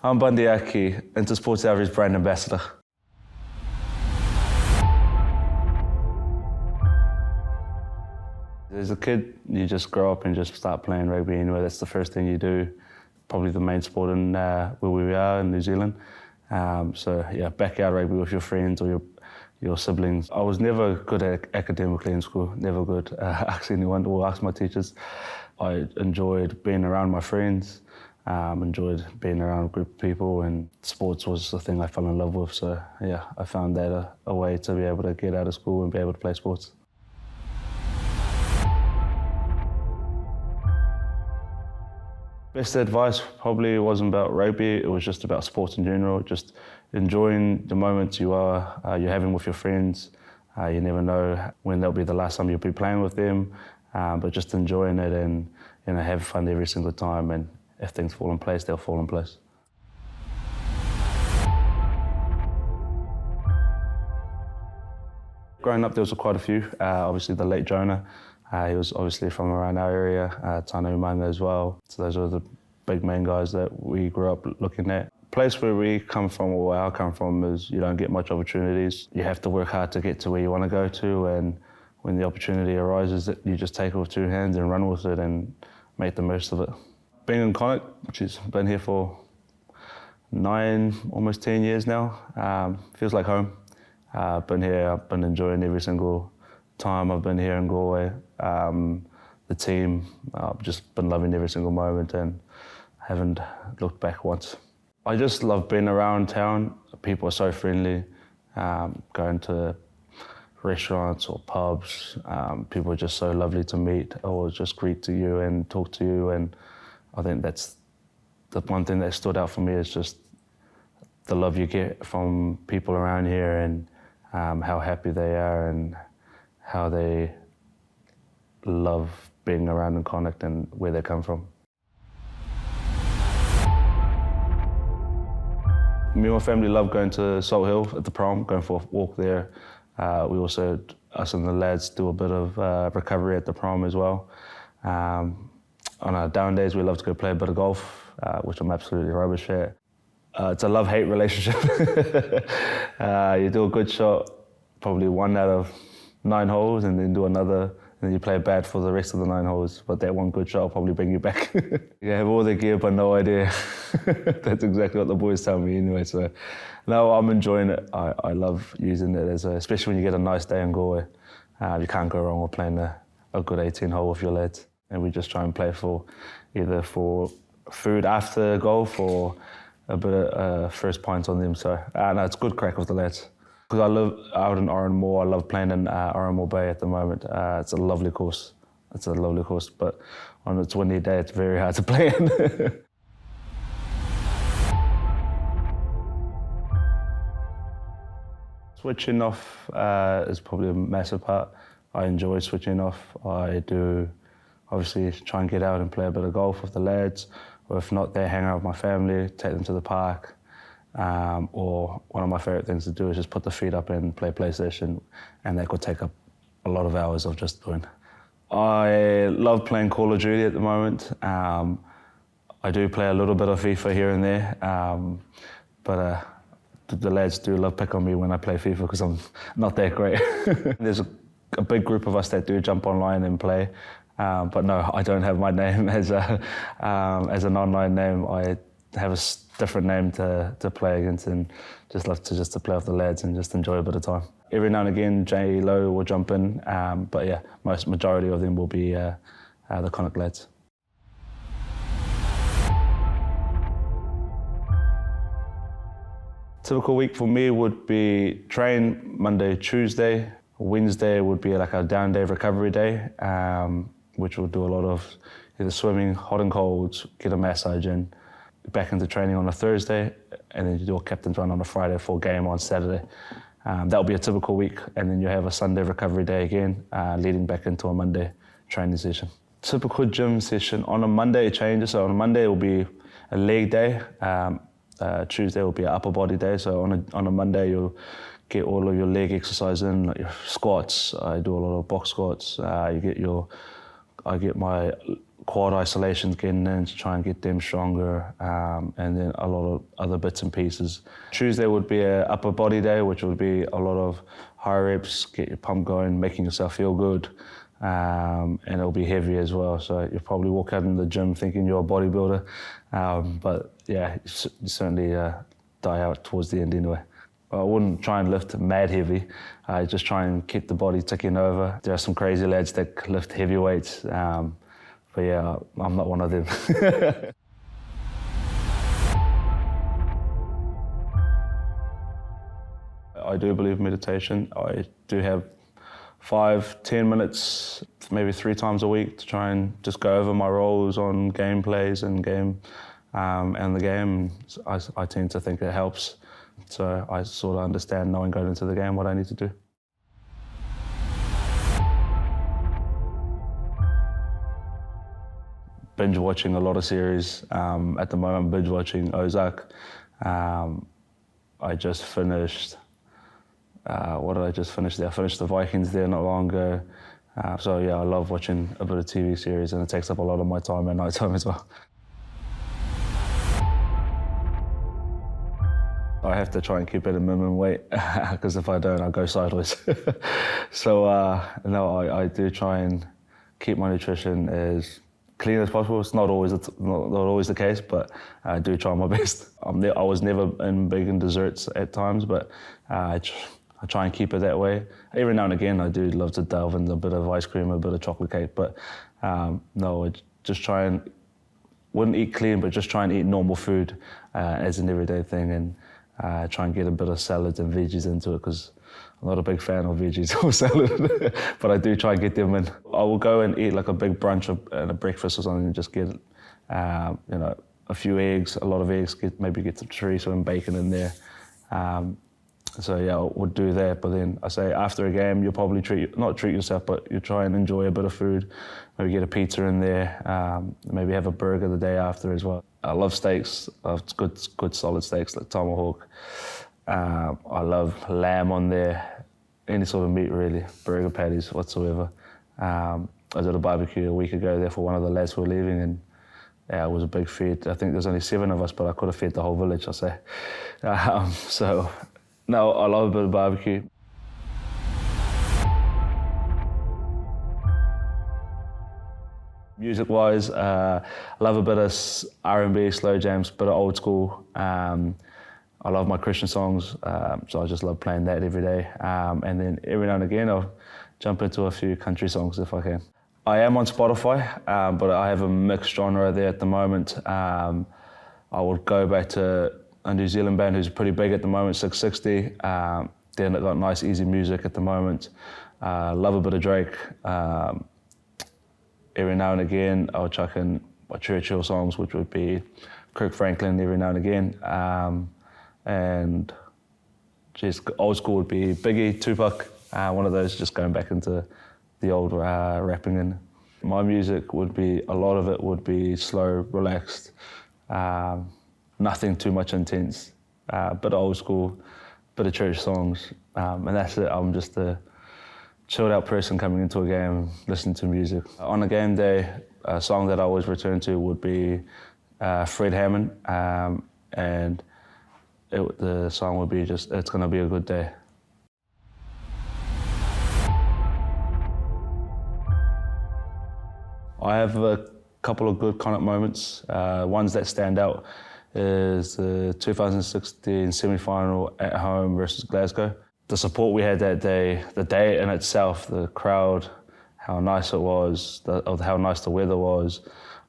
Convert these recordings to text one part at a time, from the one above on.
I'm Bundee Aki, Intersport's Elverys brand ambassador. As a kid, you just grow up and just start playing rugby anyway. That's the first thing you do. Probably the main sport in where we are in New Zealand. So yeah, backyard rugby with your friends or your siblings. I was never good academically in school, never good. Ask anyone or ask my teachers. I enjoyed being around my friends, enjoyed being around a group of people, and sports was the thing I fell in love with. So yeah, I found that a way to be able to get out of school and be able to play sports. Best advice probably wasn't about rugby, it was just about sports in general, just enjoying the moments you're having with your friends. You never know when that'll be the last time you'll be playing with them, but just enjoying it and have fun every single time, and if things fall in place, they'll fall in place. Growing up, there was quite a few. Obviously, the late Jonah. He was obviously from around our area, Tano Umanga as well. So those are the big main guys that we grew up looking at. The place where we come from, or where I come from, is you don't get much opportunities. You have to work hard to get to where you want to go to, and when the opportunity arises, you just take it with two hands and run with it and make the most of it. Being in Connacht, which has been here for 9, almost 10 years now, feels like home. Been here, I've been enjoying every single time I've been here in Galway. The team, I've just been loving every single moment and haven't looked back once. I just love being around town. People are so friendly. Going to restaurants or pubs, people are just so lovely to meet or just greet to you and talk to you, and I think that's the one thing that stood out for me, is just the love you get from people around here, and how happy they are and how they love being around in Connacht and where they come from. Me and my family love going to Salt Hill at the prom, going for a walk there. We also, us and the lads, do a bit of recovery at the prom as well. On our down days, we love to go play a bit of golf, which I'm absolutely rubbish at. It's a love-hate relationship. You do a good shot, probably 1 out of 9 holes, and then do another, and then you play bad for the rest of the 9 holes, but that one good shot will probably bring you back. You have all the gear, but no idea. That's exactly what the boys tell me anyway, so no, I'm enjoying it. I love using it, especially when you get a nice day in Galway. You can't go wrong with playing a good 18 hole with your lads, and we just try and play for either for food after golf or a bit of first pints on them, so no, it's good crack with the lads. Because I live out in Oranmore, I love playing in Oranmore Bay at the moment. It's a lovely course. It's a lovely course, but on its windy day, it's very hard to play in. Switching off is probably a massive part. I enjoy switching off. I do obviously try and get out and play a bit of golf with the lads, or if not, they hang out with my family, take them to the park. Or one of my favourite things to do is just put the feet up and play PlayStation, and that could take up a lot of hours of just doing. I love playing Call of Duty at the moment. I do play a little bit of FIFA here and there, but the lads do love pick on me when I play FIFA because I'm not that great. There's a big group of us that do jump online and play, but no, I don't have my name as an online name. I have a different name to play against, and just love to play with the lads and just enjoy a bit of time. Every now and again, J Lo will jump in, but yeah, majority of them will be the Connacht lads. Typical week for me would be train Monday, Tuesday. Wednesday would be like a down day, recovery day, which we'll do a lot of either swimming, hot and cold, get a massage in. Back into training on a Thursday, and then you do a captain's run on a Friday for a game on Saturday. That'll be a typical week, and then you have a Sunday recovery day again, leading back into a Monday training session. Typical gym session on a Monday changes. So on a Monday it will be a leg day. Tuesday will be an upper body day. So on a Monday you'll get all of your leg exercise in, like your squats. I do a lot of box squats. I get my quad isolations getting in to try and get them stronger, and then a lot of other bits and pieces. Tuesday would be an upper body day, which would be a lot of high reps, get your pump going, making yourself feel good, and it'll be heavy as well. So you'll probably walk out in the gym thinking you're a bodybuilder, but yeah, you certainly die out towards the end anyway. I wouldn't try and lift mad heavy. I just try and keep the body ticking over. There are some crazy lads that lift heavy weights, but yeah, I'm not one of them. I do believe in meditation. I do have 5-10 minutes, maybe 3 times a week, to try and just go over my roles on gameplays and the game. I tend to think it helps. So I sort of understand, knowing going into the game, what I need to do. Binge watching a lot of series. At the moment, I'm binge watching Ozark. I just finished, what did I just finish there? I finished The Vikings there not long ago. So yeah, I love watching a bit of TV series, and it takes up a lot of my time at night time as well. I have to try and keep it at a minimum weight, because if I don't, I'll go sideways. So no, I do try and keep my nutrition as clean as possible. It's not always the case, but I do try my best. I was never big in desserts at times, but I try and keep it that way. Every now and again, I do love to delve into a bit of ice cream, a bit of chocolate cake, but no, I just try and, wouldn't eat clean, but just try and eat normal food as an everyday thing, and try and get a bit of salads and veggies into it, because I'm not a big fan of veggies or salad, but I do try and get them in. I will go and eat like a big brunch and a breakfast or something, and just get, a few eggs, a lot of eggs, maybe get some chorizo and bacon in there. So yeah, I would do that. But then I say after a game, you'll probably not treat yourself, but you try and enjoy a bit of food. Maybe get a pizza in there. Maybe have a burger the day after as well. I love steaks. I love good solid steaks like tomahawk. I love lamb on there. Any sort of meat really. Burger patties whatsoever. I did a barbecue a week ago there for one of the lads who were leaving, and yeah, it was a big feed. I think there's only 7 of us, but I could have fed the whole village, I say. So. No, I love a bit of barbecue. Music-wise, I love a bit of R&B, slow jams, bit of old school. I love my Christian songs, so I just love playing that every day. And then every now and again, I'll jump into a few country songs if I can. I am on Spotify, but I have a mixed genre there at the moment. I would go back to a New Zealand band who's pretty big at the moment, 660. They've got nice, easy music at the moment. Love a bit of Drake. Every now and again, I'll chuck in my Churchill songs, which would be Kirk Franklin every now and again. And just old school would be Biggie, Tupac, one of those, just going back into the old rapping. And my music would be, a lot of it would be slow, relaxed. Nothing too much intense, bit of old school, bit of church songs, and that's it. I'm just a chilled out person coming into a game, listening to music. On a game day, a song that I always return to would be Fred Hammond, and the song would be just, It's Gonna Be a Good Day. I have a couple of good Connacht moments. Ones that stand out is the 2016 semi-final at home versus Glasgow. The support we had that day, the day in itself, the crowd, how nice it was, how nice the weather was,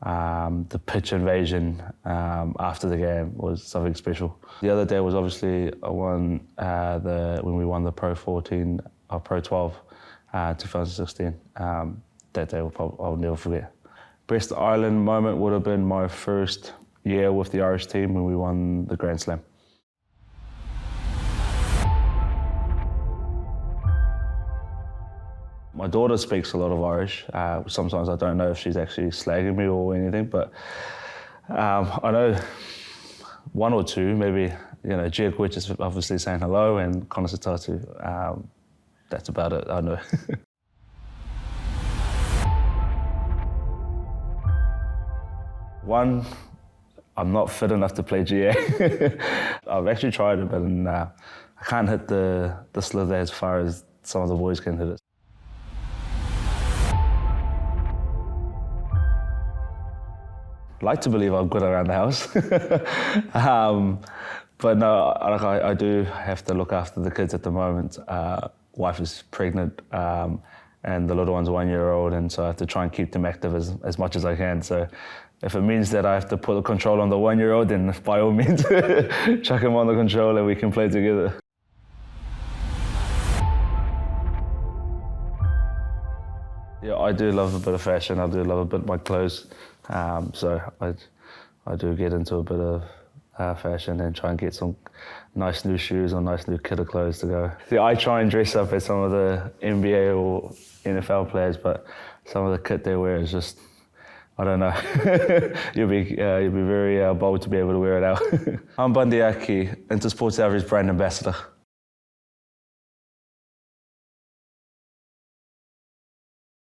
the pitch invasion after the game was something special. The other day was obviously when we won the Pro 14, or Pro 12, 2016. That day I'll never forget. Best Ireland moment would have been my first year with the Irish team when we won the Grand Slam. My daughter speaks a lot of Irish. Sometimes I don't know if she's actually slagging me or anything, but I know one or two, maybe, Gia Gwitch is obviously saying hello, and Conasatatu. That's about it, I know. One, I'm not fit enough to play GA. I've actually tried it, but I can't hit the slither as far as some of the boys can hit it. I like to believe I'm good around the house. But no, I do have to look after the kids at the moment. Wife is pregnant, and the little one's 1 year old, and so I have to try and keep them active as much as I can. So if it means that I have to put the control on the 1 year old, then by all means, chuck him on the controller, we can play together. Yeah, I do love a bit of fashion. I do love a bit of my clothes. So I do get into a bit of fashion and try and get some nice new shoes or nice new kit of clothes to go. See, I try and dress up as some of the NBA or NFL players, but some of the kit they wear is just, I don't know. You'll be very bold to be able to wear it out. I'm Bundee Aki, Intersport's Elverys brand ambassador.